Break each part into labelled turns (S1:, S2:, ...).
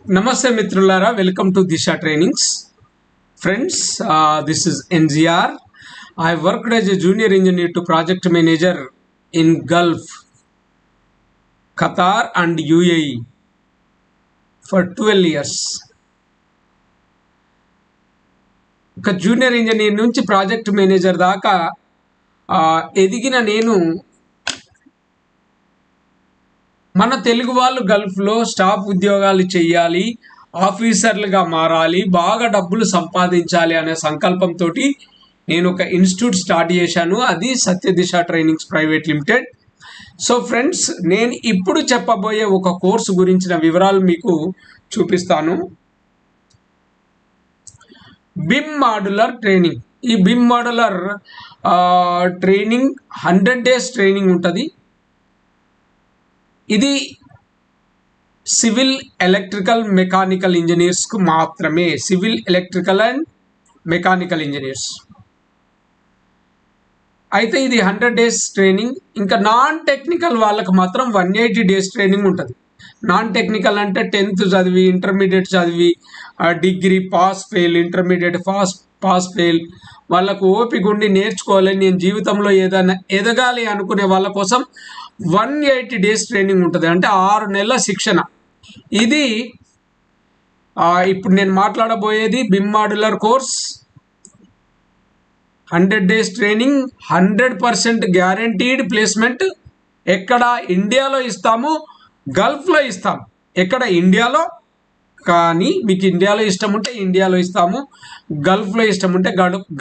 S1: Namaste Mitrullara, welcome to Disha Trainings. Friends, this is NGR. I worked as a junior engineer to project manager in Gulf, Qatar and UAE for 12 years. ఒక junior engineer నుంచి project manager దాకా ఎదిగిన నేను మన తెలుగు వాళ్ళు గల్ఫ్లో staff ఉద్యోగాలు చేయాలి, ఆఫీసర్లుగా మారాలి, బాగా డబ్బులు సంపాదించాలి అనే సంకల్పంతో నేను ఒక ఇన్స్టిట్యూట్ స్టార్ట్ చేశాను. అది Satyadisha trainings private limited. So friends, నేను ఇప్పుడు చెప్పబోయే ఒక కోర్సు గురించిన వివరాలు మీకు చూపిస్తాను. BIM modular training. ఈ BIM modular training 100 days training ఉంటుంది. ఇది సివిల్ ఎలక్ట్రికల్ మెకానికల్ ఇంజనీర్స్కు మాత్రమే. Civil electrical and mechanical engineers అయితే ఇది 100 days ట్రైనింగ్. ఇంకా నాన్ టెక్నికల్ వాళ్ళకి మాత్రం 180 days ట్రైనింగ్ ఉంటుంది. నాన్ టెక్నికల్ అంటే 10th చదివి, ఇంటర్మీడియట్ చదివి, degree pass fail, intermediate pass fail, వాళ్ళకు ఓపిక ఉండి నేర్చుకోవాలి, నేను జీవితంలో ఏదైనా ఎదగాలి అనుకునే వాళ్ళ కోసం 180 days ట్రైనింగ్ ఉంటుంది. అంటే 6 నెలల శిక్షణ. ఇది ఇప్పుడు నేను మాట్లాడబోయేది BIM modular course. 100 days training, 100% guaranteed placement. ఎక్కడ? ఇండియాలో ఇస్తాము, గల్ఫ్లో ఇస్తాము. ఎక్కడ? ఇండియాలో. కానీ మీకు ఇండియాలో ఇష్టం ఉంటే ఇండియాలో ఇస్తాము, గల్ఫ్లో ఇష్టం ఉంటే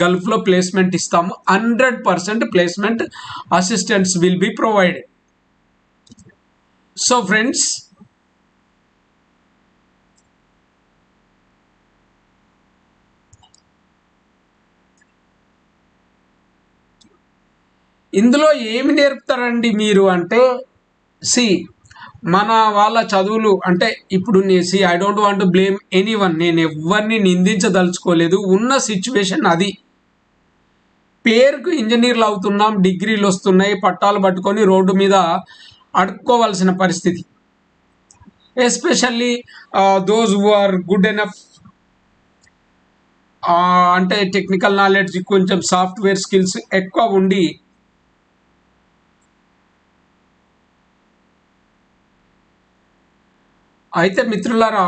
S1: గల్ఫ్లో ప్లేస్మెంట్ ఇస్తాము. 100% placement assistants will be provided. So friends, ఇందులో ఏమి నేర్పుతారండి మీరు అంటే, మన వాళ్ళ చదువులు అంటే ఇప్పుడు I don't want to blame anyone. నేను ఎవరిని నిందించదలుచుకోలేదు. ఉన్న సిచ్యువేషన్ అది. పేరుకు ఇంజనీర్లు అవుతున్నాం, డిగ్రీలు వస్తున్నాయి, పట్టాలు పట్టుకొని రోడ్డు మీద అడుక్కోవాల్సిన పరిస్థితి. Especially those who are good enough, అంటే టెక్నికల్ నాలెడ్జ్, కొంచెం సాఫ్ట్వేర్ స్కిల్స్ ఎక్కువ ఉండి అయితే మిత్రులారా,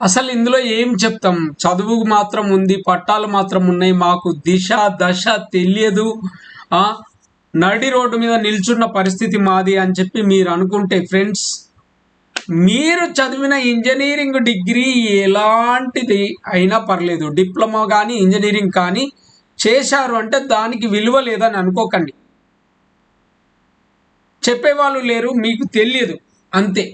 S1: అసలు ఇందులో ఏం చెప్తాం? చదువు మాత్రం ఉంది, పట్టాలు మాత్రం ఉన్నాయి, మాకు దిశ దశ తెలియదు, నడి రోడ్డు మీద నిల్చున్న పరిస్థితి మాది అని చెప్పి మీరు అనుకుంటే ఫ్రెండ్స్, మీరు చదివిన ఇంజనీరింగ్ డిగ్రీ ఎలాంటిది అయినా పర్లేదు, డిప్లొమా కానీ ఇంజనీరింగ్ కానీ చేశారు అంటే దానికి విలువ లేదని అనుకోకండి. చెప్పేవాళ్ళు లేరు, మీకు తెలియదు, అంతే.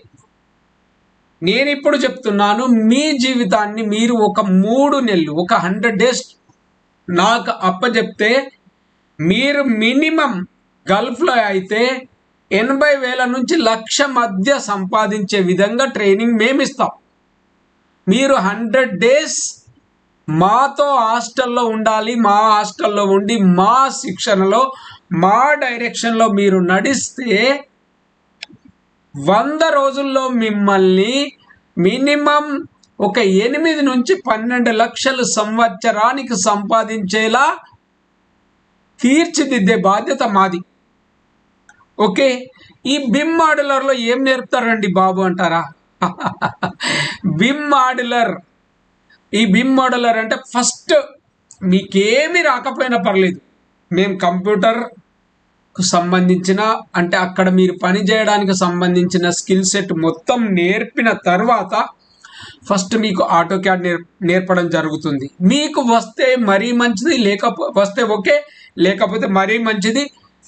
S1: నేను ఇప్పుడు చెప్తున్నాను, మీ జీవితాన్ని మీరు ఒక 3 నెలలు, ఒక 100 days నాకు అప్పచెప్తే మీరు మినిమం గల్ఫ్లో అయితే 80,000 నుంచి 1,00,000 మధ్య సంపాదించే విధంగా ట్రైనింగ్ మేము ఇస్తాం. మీరు 100 days మాతో హాస్టల్లో ఉండాలి. మా హాస్టల్లో ఉండి మా శిక్షణలో, మా డైరెక్షన్లో మీరు నడిస్తే 100 రోజుల్లో మిమ్మల్ని మినిమం ఒక 8 నుంచి 12 లక్షలు సంవత్సరానికి సంపాదించేలా తీర్చిదిద్దే బాధ్యత మాది. ఓకే. ఈ బిమ్ మాడ్యులర్లో ఏం నేర్పుతారండి బాబు అంటారా? బిమ్ మాడ్యులర్, ఈ బిమ్ మాడ్యులర్ అంటే ఫస్ట్ మీకేమీ రాకపోయినా పర్లేదు, మేము కంప్యూటర్ సంబంధించిన అంటే అక్కడ మీరు పని చేయడానికి సంబంధించిన స్కిల్ సెట్ మొత్తం నేర్పిన తర్వాత ఫస్ట్ మీకు ఆటో క్యాడ్ నేర్పడం జరుగుతుంది. మీకు వస్తే మరీ మంచిది, వస్తే ఓకే, లేకపోతే మరీ మంచిది.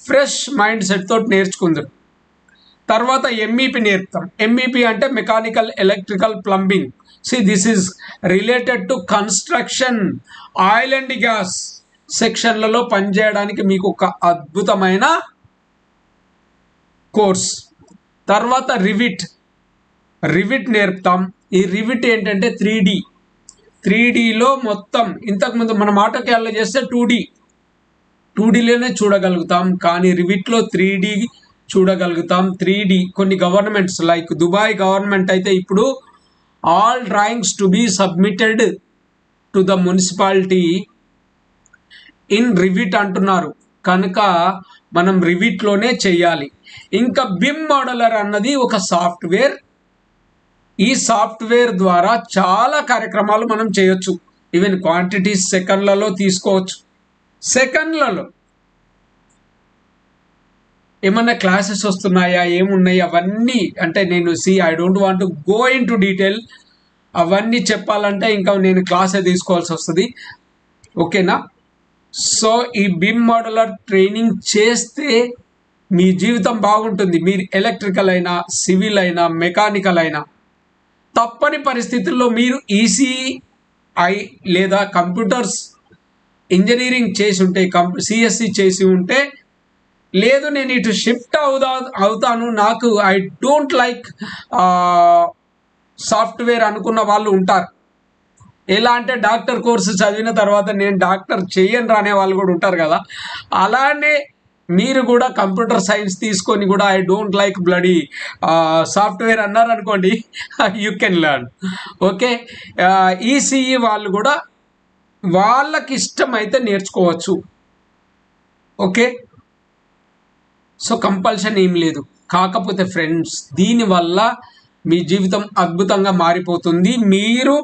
S1: ఫ్రెష్ మైండ్ సెట్ తోటి నేర్చుకుందరు. తర్వాత ఎంఈపి నేర్పుతాం. ఎంఈపి అంటే mechanical electrical plumbing. This is related to construction, oil and gas సెక్షన్లలో పనిచేయడానికి మీకు ఒక అద్భుతమైన కోర్స్. తర్వాత రివిట్ నేర్పుతాం. ఈ రివిట్ ఏంటంటే 3Dలో మొత్తం, ఇంతకుముందు మనం ఆటో క్యాడ్లో చేస్తే 2Dలోనే చూడగలుగుతాం, కానీ రివిట్లో 3D చూడగలుగుతాం. 3D కొన్ని గవర్నమెంట్స్ లైక్ దుబాయ్ గవర్నమెంట్ అయితే ఇప్పుడు all drawings to be submitted to the municipality in Revit అంటున్నారు కనుక మనం రివిట్లోనే చేయాలి. ఇంకా బిమ్ మోడలర్ అన్నది ఒక సాఫ్ట్వేర్. ఈ సాఫ్ట్వేర్ ద్వారా చాలా కార్యక్రమాలు మనం చేయొచ్చు. ఈవెన్ క్వాంటిటీస్ సెకండ్లలో తీసుకోవచ్చు. సెకండ్లలో ఏమన్నా క్లాసెస్ వస్తున్నాయా, ఏమున్నాయి అవన్నీ అంటే నేను I don't want to go in to detail. అవన్నీ చెప్పాలంటే ఇంకా నేను క్లాసే తీసుకోవాల్సి వస్తుంది. ఓకేనా? సో ఈ బిమ్ మోడలర్ ట్రైనింగ్ చేస్తే మీ జీవితం బాగుంటుంది. మీరు ఎలక్ట్రికల్ అయినా, సివిల్ అయినా, మెకానికల్ అయినా తప్పని పరిస్థితుల్లో మీరు ఈసీఐ లేదా కంప్యూటర్స్ ఇంజనీరింగ్ చేసి ఉంటే, సిఎస్సి చేసి ఉంటే, లేదు నేను ఇటు షిఫ్ట్ అవుతాను, నాకు ఐ డోంట్ లైక్ సాఫ్ట్వేర్ అనుకున్న వాళ్ళు ఉంటారు. ఎలా అంటే డాక్టర్ కోర్సు చదివిన తర్వాత నేను డాక్టర్ చెయ్యను రానే వాళ్ళు కూడా ఉంటారు కదా. అలానే మీరు కూడా కంప్యూటర్ సైన్స్ తీసుకొని కూడా I don't like bloody software అన్నారు అనుకోండి, you can learn. Okay, ECE వాళ్ళు కూడా వాళ్ళకి ఇష్టమైతే నేర్చుకోవచ్చు. ఓకే, సో కంపల్షన్ ఏం లేదు. కాకపోతే ఫ్రెండ్స్, దీనివల్ల మీ జీవితం అద్భుతంగా మారిపోతుంది. మీరు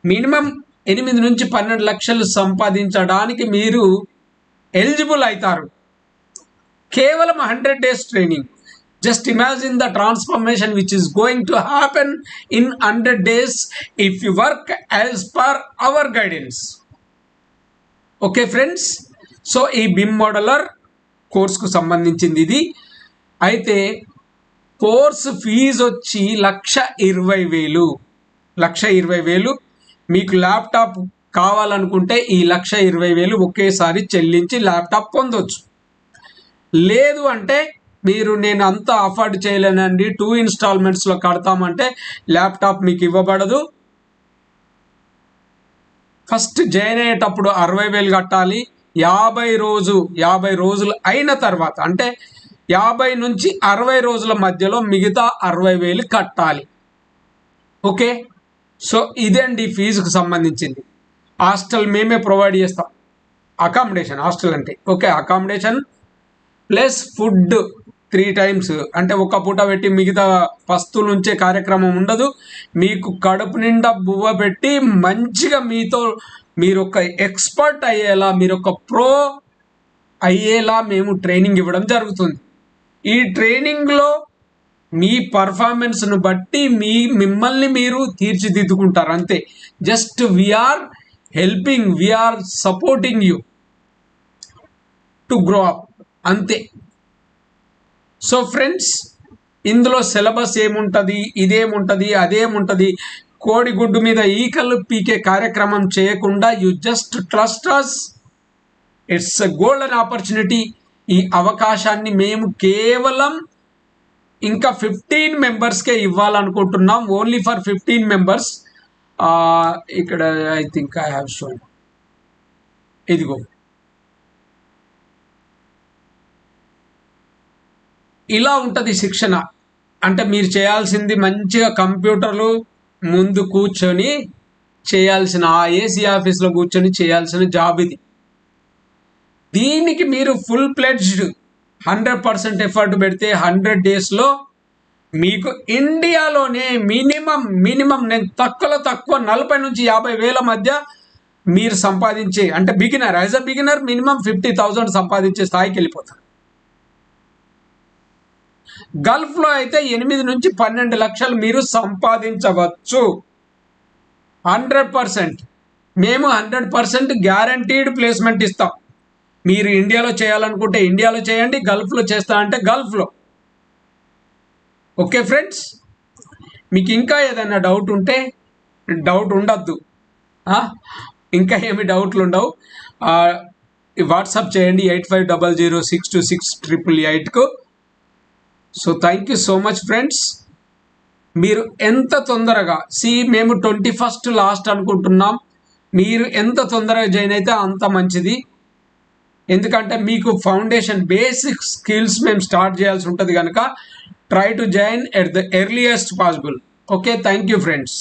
S1: మినిమం 8 నుంచి 12 లక్షలు సంపాదించడానికి మీరు ఎలిజిబుల్ అవుతారు. కేవలం 100 days training. Just imagine the transformation which is going to happen in 100 days if you work as per hour guidance. Okay friends, so ఈ బిమ్ మోడలర్ కోర్సుకు సంబంధించింది ఇది. అయితే కోర్సు ఫీజు వచ్చి 1,20,000. 1,20,000. మీకు ల్యాప్టాప్ కావాలనుకుంటే ఈ 1,20,000 ఒకేసారి చెల్లించి ల్యాప్టాప్ పొందొచ్చు. లేదు అంటే మీరు నేను అంతా అఫోర్డ్ చేయలేనండి, 2 installmentsలో కడతామంటే ల్యాప్టాప్ మీకు ఇవ్వబడదు. ఫస్ట్ జాయిన్ అయ్యేటప్పుడు 60,000 కట్టాలి. 50 రోజులు అయిన తర్వాత అంటే 50 నుంచి 60 రోజుల మధ్యలో మిగతా 60,000 కట్టాలి. ఓకే, సో ఇదండి ఫీజుకు సంబంధించింది. హాస్టల్ మేమే ప్రొవైడ్ చేస్తాం. అకామిడేషన్, హాస్టల్ అంటే okay, accommodation plus food 3 times అంటే ఒక పూట పెట్టి మిగతా పస్తులు ఉంచే కార్యక్రమం ఉండదు. మీకు కడుపు నిండా బువ్వ పెట్టి మంచిగా మీతో మీరు ఒక ఎక్స్పర్ట్ అయ్యేలా, మీరు ఒక ప్రో అయ్యేలా మేము ట్రైనింగ్ ఇవ్వడం జరుగుతుంది. ఈ ట్రైనింగ్లో మీ పర్ఫార్మెన్స్ను బట్టి మిమ్మల్ని మీరు తీర్చిదిద్దుకుంటారు అంతే. Just we're helping, we're supporting you to grow up అంతే. సో ఫ్రెండ్స్, ఇందులో సిలబస్ ఏముంటుంది, ఇదేముంటుంది, అదేముంటుంది, కోడిగుడ్డు మీద ఈకలు పీకే కార్యక్రమం చేయకుండా you just trust us. It's a golden opportunity. ఈ అవకాశాన్ని మేము కేవలం ఇంకా 15 మెంబర్స్కే ఇవ్వాలనుకుంటున్నాం. Only for 15 members. ఇక్కడ I think I have shown, ఇదిగో ఇలా ఉంటుంది శిక్షణ. అంటే మీరు చేయాల్సింది మంచిగా కంప్యూటర్లు ముందు కూర్చొని చేయాల్సిన, ఆ ఏసీ ఆఫీస్లో కూర్చొని చేయాల్సిన జాబ్ ఇది. దీనికి మీరు ఫుల్ ప్లెడ్జ్డ్ 100% ఎఫర్ట్ పెడితే 100 daysలో మీకు ఇండియాలోనే మినిమం నేను తక్కువ 40 నుంచి 50,000 మధ్య మీరు సంపాదించే, అంటే beginner, as a beginner minimum 50,000 సంపాదించే స్థాయికి వెళ్ళిపోతారు. గల్ఫ్లో అయితే 8 నుంచి 12 లక్షలు మీరు సంపాదించవచ్చు 100%. మేము 100% గ్యారంటీడ్ ప్లేస్మెంట్ ఇస్తాం. మీరు ఇండియాలో చేయాలనుకుంటే ఇండియాలో చేయండి, గల్ఫ్లో చేస్తా అంటే గల్ఫ్లో. ఓకే ఫ్రెండ్స్, మీకు ఇంకా ఏదైనా డౌట్ ఉంటే, డౌట్ ఉండద్దు, ఇంకా ఏమి డౌట్లు ఉండవు, వాట్సాప్ చేయండి 8500626888కు. So thank you so much friends. మీరు ఎంత తొందరగా మేము 21st లాస్ట్ అనుకుంటున్నాం. మీరు ఎంత తొందరగా జాయిన్ అయితే అంత మంచిది. ఎందుకంటే మీకు ఫౌండేషన్ బేసిక్ స్కిల్స్ మేము స్టార్ట్ చేయాల్సి ఉంటుంది కనుక try to join at the earliest possible. Okay, thank you friends.